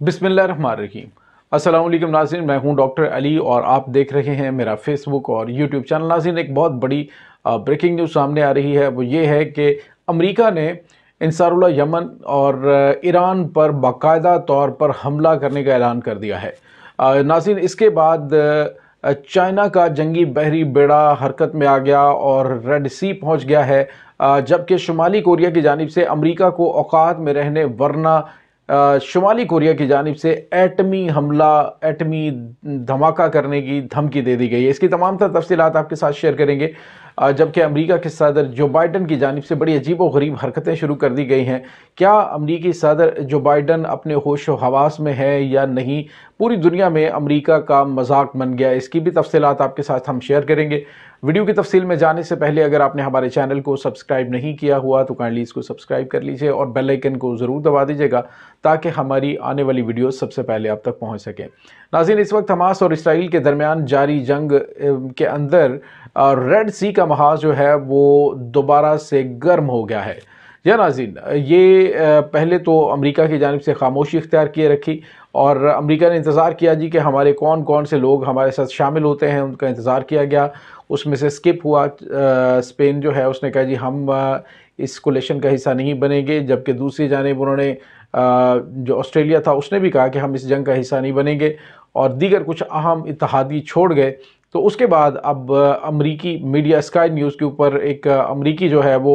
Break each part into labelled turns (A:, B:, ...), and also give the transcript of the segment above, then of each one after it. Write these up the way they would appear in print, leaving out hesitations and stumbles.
A: बिस्मिल्लाहिर्रहमानिर्रहीम। अस्सलाम वालेकुम नाज़रीन, मैं हूं डॉक्टर अली और आप देख रहे हैं मेरा फेसबुक और यूट्यूब चैनल। नाज़रीन, एक बहुत बड़ी ब्रेकिंग न्यूज़ सामने आ रही है। वो ये है कि अमेरिका ने अंसारुल्लाह यमन और ईरान पर बाकायदा तौर पर हमला करने का ऐलान कर दिया है। नाज़रीन, इसके बाद चाइना का जंगी बहरी बेड़ा हरकत में आ गया और रेड सी पहुंच गया है, जबकि शुमाली कोरिया की जानिब से अमेरिका को औकात में रहने वरना शुमाली कोरिया की जानिब से एटमी हमला, एटमी धमाका करने की धमकी दे दी गई है। इसकी तमाम तर तफसीलात आपके साथ शेयर करेंगे। जबकि अमेरिका के सदर जो बाइडन की जानिब से बड़ी अजीब व गरीब हरकतें शुरू कर दी गई हैं। क्या अमेरिकी सदर जो बाइडन अपने होश व हवास में है या नहीं? पूरी दुनिया में अमेरिका का मजाक बन गया। इसकी भी तफसीलात आपके साथ हम शेयर करेंगे। वीडियो की तफसील में जाने से पहले अगर आपने हमारे चैनल को सब्सक्राइब नहीं किया हुआ तो काइंडली इसको सब्सक्राइब कर लीजिए और बेल आइकन को ज़रूर दबा दीजिएगा ताकि हमारी आने वाली वीडियो सबसे पहले आप तक पहुंच सके। नाज़रीन, इस वक्त हमास और इसराइल के दरमियान जारी जंग के अंदर रेड सी का महाज जो है वो दोबारा से गर्म हो गया है। या नाज़रीन, ये पहले तो अमेरिका की जानिब से खामोशी इख्तियार किए रखी और अमेरिका ने इंतज़ार किया जी कि हमारे कौन कौन से लोग हमारे साथ शामिल होते हैं, उनका इंतज़ार किया गया। उसमें से स्किप हुआ स्पेन जो है, उसने कहा जी हम इस कोलिशन का हिस्सा नहीं बनेंगे, जबकि दूसरी जानिब उन्होंने जो ऑस्ट्रेलिया था उसने भी कहा कि हम इस जंग का हिस्सा नहीं बनेंगे और दीगर कुछ अहम इत्तेहादी छोड़ गए। तो उसके बाद अब अमरीकी मीडिया स्काई न्यूज़ के ऊपर एक अमरीकी जो है वो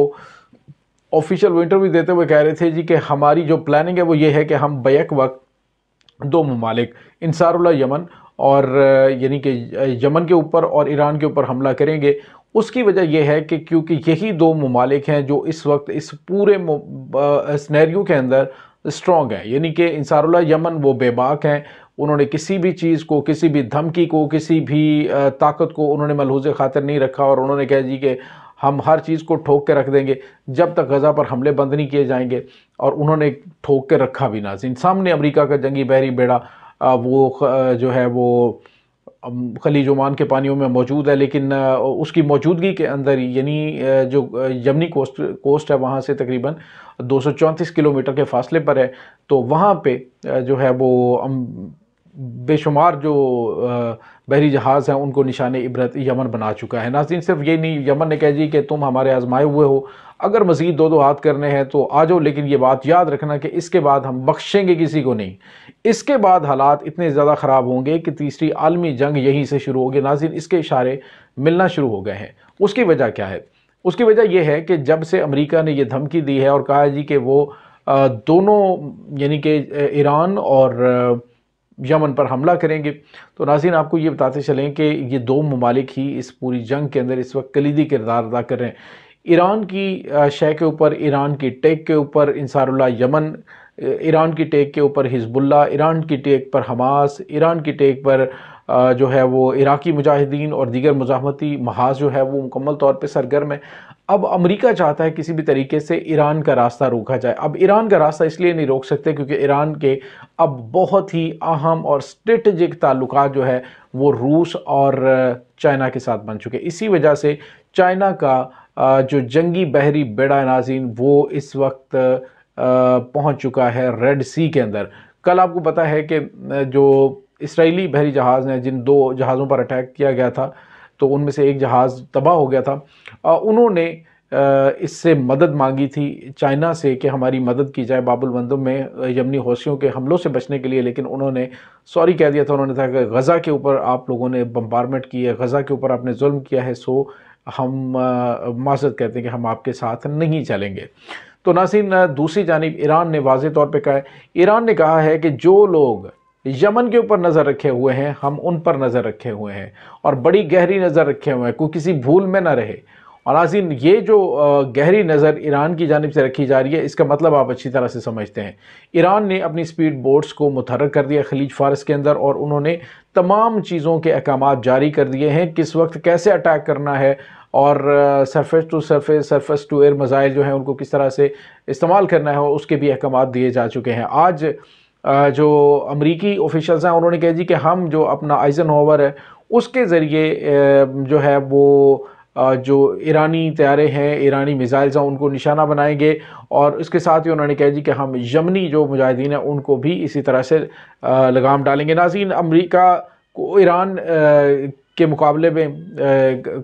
A: ऑफिशियल इंटरव्यू देते हुए कह रहे थे जी कि हमारी जो प्लानिंग है वो ये है कि हम बैक वक्त दो ममालिक अंसारुल्लाह यमन और यानी कि यमन के ऊपर और ईरान के ऊपर हमला करेंगे। उसकी वजह यह है कि क्योंकि यही दो ममालिक हैं जो इस वक्त इस पूरे सिनेरियो के अंदर स्ट्रॉन्ग हैं। यानी कि अंसारुल्लाह यमन वो बेबाक हैं, उन्होंने किसी भी चीज़ को, किसी भी धमकी को, किसी भी ताकत को उन्होंने मलहूज़ खातिर नहीं रखा और उन्होंने कहा जी कि हम हर चीज़ को ठोक के रख देंगे जब तक गज़ा पर हमले बंद नहीं किए जाएंगे। और उन्होंने ठोक के रखा भी। नाज़रीन, सामने अमेरिका का जंगी बहरी बेड़ा वो जो है वो खलीज ओमान के पानियों में मौजूद है, लेकिन उसकी मौजूदगी के अंदर यानी जो यमनी कोस्ट है वहाँ से तकरीबन 234 किलोमीटर के फासले पर है। तो वहाँ पे जो है वो बेशुमार जो बहरी जहाज़ हैं उनको निशाने इबरत यमन बना चुका है। नाज़रीन, सिर्फ ये नहीं, यमन ने कहा जी कि तुम हमारे आजमाए हुए हो, अगर मज़ीद दो हाथ करने हैं तो आ जाओ, लेकिन ये बात याद रखना कि इसके बाद हम बख्शेंगे किसी को नहीं। इसके बाद हालात इतने ज़्यादा ख़राब होंगे कि तीसरी आलमी जंग यहीं से शुरू होगी। नाज़रीन, इसके इशारे मिलना शुरू हो गए हैं। उसकी वजह क्या है? उसकी वजह यह है कि जब से अमेरिका ने यह धमकी दी है और कहा है जी कि वो दोनों यानी कि ईरान और यमन पर हमला करेंगे, तो नाज़रीन आपको ये बताते चलें कि ये दो ममालिक ही इस पूरी जंग के अंदर इस वक्त कलीदी किरदार अदा कर रहे हैं। ईरान की शय के ऊपर, ईरान की टेक के ऊपर अंसारुल्लाह यमन, ईरान की टेक के ऊपर हिजबुल्लाह, ईरान की टेक पर हमास, ईरान की टेक पर जो है वो इराकी मुजाहिदीन और दीगर मुजाहमती महाज जो है वो मुकम्मल तौर पे सरगर्म है। अब अमेरिका चाहता है किसी भी तरीके से ईरान का रास्ता रोका जाए। अब ईरान का रास्ता इसलिए नहीं रोक सकते क्योंकि ईरान के अब बहुत ही अहम और स्ट्रेटजिक ताल्लुकात जो है वो रूस और चाइना के साथ बन चुके। इसी वजह से चाइना का जो जंगी बहरी बेड़ा नाज़रीन वो इस वक्त पहुंच चुका है रेड सी के अंदर। कल आपको पता है कि जो इसराइली बहरी जहाज़ हैं, जिन दो जहाज़ों पर अटैक किया गया था, तो उनमें से एक जहाज़ तबाह हो गया था। उन्होंने इससे मदद मांगी थी चाइना से कि हमारी मदद की जाए बाबुल मंदब में यमनी हौसियों के हमलों से बचने के लिए, लेकिन उन्होंने सॉरी कह दिया था। उन्होंने कहा कि गज़ा के ऊपर आप लोगों ने बम्बारमेंट की है, गज़ा के ऊपर आपने जुल्म किया है, सो हम माज़रत कहते हैं कि हम आपके साथ नहीं चलेंगे। तो नाज़रीन, दूसरी जानिब ईरान ने वाज़ेह तौर पे कहा है, ईरान ने कहा है कि जो लोग यमन के ऊपर नज़र रखे हुए हैं हम उन पर नज़र रखे हुए हैं और बड़ी गहरी नज़र रखे हुए हैं, कोई किसी भूल में ना रहे। और नाज़रीन, ये जो गहरी नज़र ईरान की जानिब से रखी जा रही है, इसका मतलब आप अच्छी तरह से समझते हैं। ईरान ने अपनी स्पीड बोट्स को मुतहर्रिक कर दिया खलीज फारस के अंदर और उन्होंने तमाम चीज़ों के अहकामात जारी कर दिए हैं, किस वक्त कैसे अटैक करना है और surface to surface, surface to air missile जो है उनको किस तरह से इस्तेमाल करना है, उसके भी अहकामात दिए जा चुके हैं। आज जो अमरीकी ऑफिशियल्स हैं उन्होंने कहा जी कि हम जो अपना आइजनहोवर है उसके ज़रिए जो है वो جو ایرانی طیارے ہیں، ایرانی میزائلز ہیں، ان کو نشانہ بنائیں گے، اور اس کے ساتھ ہی انہوں نے کہا جی کہ ہم یمنی جو مجاہدین ہیں ان کو بھی اسی طرح سے لگام ڈالیں گے۔ ناظرین، امریکہ کو ایران کے مقابلے میں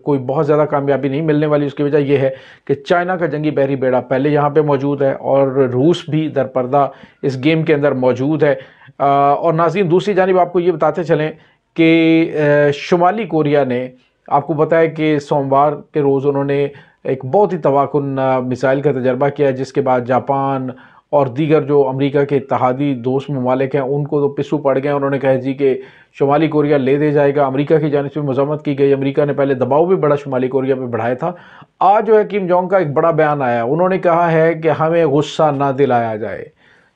A: کوئی بہت زیادہ کامیابی نہیں ملنے والی۔ اس کی وجہ یہ ہے کہ چائنا کا جنگی بحری بیڑا پہلے یہاں پہ موجود ہے، اور روس بھی درپردہ اس گیم کے اندر موجود ہے۔ اور ناظرین، دوسری جانب آپ کو یہ بتاتے چلیں کہ شمالی کوریا نے، آپ کو پتہ ہے کہ سوموار کے روز انہوں نے ایک بہت ہی تباہ کن میزائل کا تجربہ کیا، جس کے بعد جاپان اور دیگر جو امریکہ کے اتحادی دوست ممالک ہیں ان کو تو پسو پڑ گئے۔ انہوں نے کہا جی کہ شمالی کوریا لے دے جائے گا۔ امریکہ کی جانب سے مذمت کی گئی، امریکہ نے پہلے دباؤ بھی بڑا شمالی کوریا پہ بڑھایا تھا۔ آج جو ہے کم جونگ کا ایک بڑا بیان آیا، انہوں نے کہا ہے کہ ہمیں غصہ نہ دلایا جائے،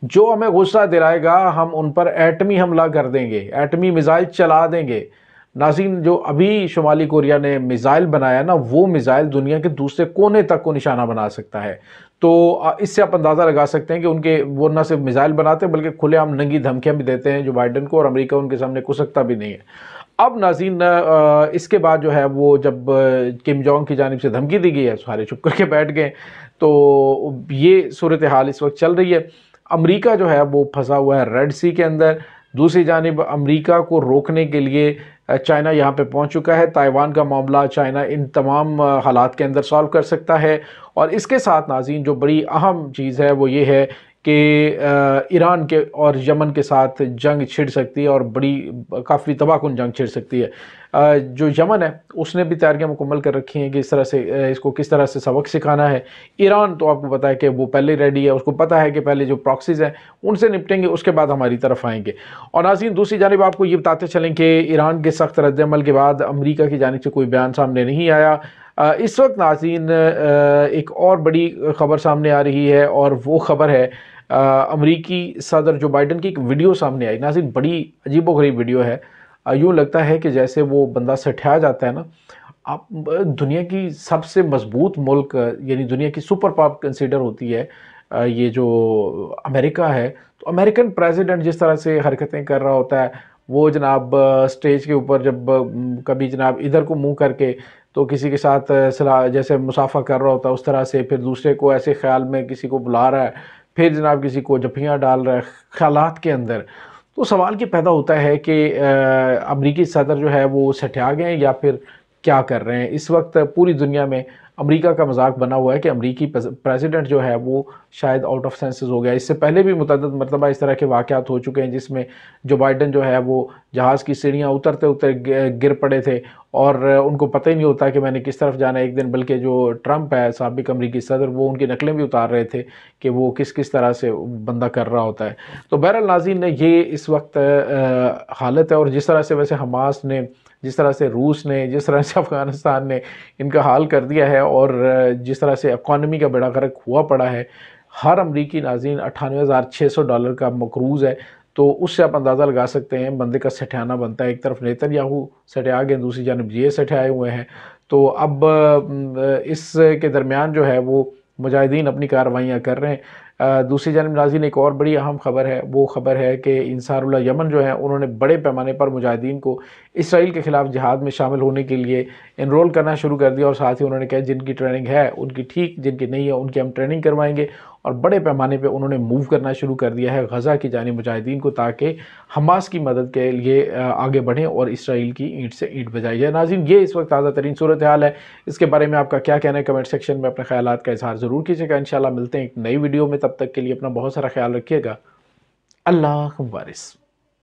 A: جو ہمیں غصہ دلائے گا ہم ان پر ایٹمی حملہ کر دیں گے، ایٹمی میزائل چلا دیں گے۔ ناظرین، جو ابھی شمالی کوریا نے میزائل بنایا نا، وہ میزائل دنیا کے دوسرے کونے تک کو نشانہ بنا سکتا ہے۔ تو اس سے آپ اندازہ لگا سکتے ہیں کہ ان کے وہ نہ صرف میزائل بناتے ہیں بلکہ کھلے عام ننگی دھمکیاں بھی دیتے ہیں جو بائیڈن کو، اور امریکہ ان کے سامنے کھسکتا بھی نہیں ہے۔ اب ناظرین، اس کے بعد جو ہے وہ جب کم جونگ کی جانب سے دھمکی دی گئی ہے، سارے چپ کر کے بیٹھ گئے۔ تو یہ صورتحال اس وقت چل رہی ہے۔ امریکہ جو ہے وہ پھنسا ہوا ہے ریڈ سی کے اندر۔ دوسری جانب امریکہ کو روکنے کے لیے چائنا یہاں پہ پہنچ چکا ہے۔ تائیوان کا معاملہ چائنا ان تمام حالات کے اندر سالو کر سکتا ہے۔ اور اس کے ساتھ ناظرین، جو بڑی اہم چیز ہے وہ یہ ہے کہ ایران کے اور یمن کے ساتھ جنگ چھڑ سکتی ہے، اور بڑی کافی تباہ کن جنگ چھڑ سکتی ہے۔ جو یمن ہے اس نے بھی تیاریاں مکمل کر رکھی ہیں کہ اس طرح سے اس کو کس طرح سے سبق سکھانا ہے۔ ایران تو آپ کو پتہ ہے کہ وہ پہلے ریڈی ہے، اس کو پتہ ہے کہ پہلے جو پراکسیز ہیں ان سے نپٹیں گے، اس کے بعد ہماری طرف آئیں گے۔ اور ناظرین، دوسری جانب آپ کو یہ بتاتے چلیں کہ ایران کے سخت رد عمل کے بعد امریکہ کی جانب سے کوئی بیان سامنے نہیں آیا۔ اس وقت ناظرین ایک اور بڑی خبر سامنے آ رہی ہے، اور وہ خبر ہے امریکی صدر جو بائیڈن کی ایک ویڈیو سامنے آئی۔ ناظرین، بڑی عجیب و غریب ویڈیو ہے۔ یوں لگتا ہے کہ جیسے وہ بندہ سٹھیا جاتا ہے نا۔ آپ دنیا کی سب سے مضبوط ملک، یعنی دنیا کی سپر پاور کنسیڈر ہوتی ہے یہ جو امریکہ ہے، تو امریکن پریزیڈنٹ جس طرح سے حرکتیں کر رہا ہوتا ہے، وہ جناب سٹیج کے اوپر جب کبھی جناب ادھر کو منہ کر کے تو کسی کے ساتھ جیسے مسافہ کر رہا ہوتا ہے، اس طرح سے پھر دوسرے کو ایسے خیال میں کسی کو بلا رہا ہے، پھر جناب کسی کو جپھیاں ڈال رہا ہے خیالات کے اندر۔ تو سوال یہ پیدا ہوتا ہے کہ امریکی صدر جو ہے وہ سٹھیا گئے ہیں یا پھر کیا کر رہے ہیں؟ اس وقت پوری دنیا میں امریکہ کا مذاق بنا ہوا ہے کہ امریکی پریزیڈنٹ جو ہے وہ شاید آؤٹ آف سینسز ہو گیا۔ اس سے پہلے بھی متعدد مرتبہ اس طرح کے واقعات ہو چکے ہیں جس میں جو بائیڈن جو ہے وہ جہاز کی سیڑھیاں اترتے گر پڑے تھے، اور ان کو پتہ ہی نہیں ہوتا کہ میں نے کس طرف جانا ہے ایک دن، بلکہ جو ٹرمپ ہے سابق امریکی صدر، وہ ان کی نقلیں بھی اتار رہے تھے کہ وہ کس طرح سے بندہ کر رہا ہوتا ہے۔ تو بہرحال ناظرین، یہ اس وقت حالت ہے، اور جس طرح سے ویسے حماس نے، جس طرح سے روس نے، جس طرح سے افغانستان نے ان کا حال کر دیا ہے، اور جس طرح سے اکانومی کا بیڑا غرق ہوا پڑا ہے، ہر امریکی ناظرین $98,600 کا مقروض ہے۔ تو اس سے آپ اندازہ لگا سکتے ہیں بندے کا سٹھیانا بنتا ہے۔ ایک طرف نیتن یاہو سٹھیا گئے، دوسری جانب یہ سٹھیائے ہوئے ہیں۔ تو اب اس کے درمیان جو ہے وہ مجاہدین اپنی کارروائیاں کر رہے ہیں۔ دوسری جانب ناظرین، ایک اور بڑی اہم خبر ہے، وہ خبر ہے کہ انصار اللہ یمن جو ہے انہوں نے بڑے پیمانے پر مجاہدین کو اسرائیل کے خلاف جہاد میں شامل ہونے کے لیے انرول کرنا شروع کر دیا، اور ساتھ ہی انہوں نے کہا جن کی ٹریننگ ہے ان کی ٹھیک، جن کی نہیں ہے ان کی ہم ٹریننگ کروائیں گے، اور بڑے پیمانے پہ انہوں نے موو کرنا شروع کر دیا ہے غزہ کی جانب مجاہدین کو، تاکہ حماس کی مدد کے لیے آگے بڑھیں اور اسرائیل کی اینٹ سے اینٹ بجائی جائے۔ ناظرین، یہ اس وقت تازہ ترین صورتحال ہے۔ اس کے بارے میں آپ کا کیا کہنا ہے؟ کمنٹ سیکشن میں اپنے خیالات کا اظہار ضرور کیجیے گا۔ انشاءاللہ ملتے ہیں ایک نئی ویڈیو میں، تب تک کے لیے اپنا بہت سارا خیال رکھیے گا۔ اللہ حافظ۔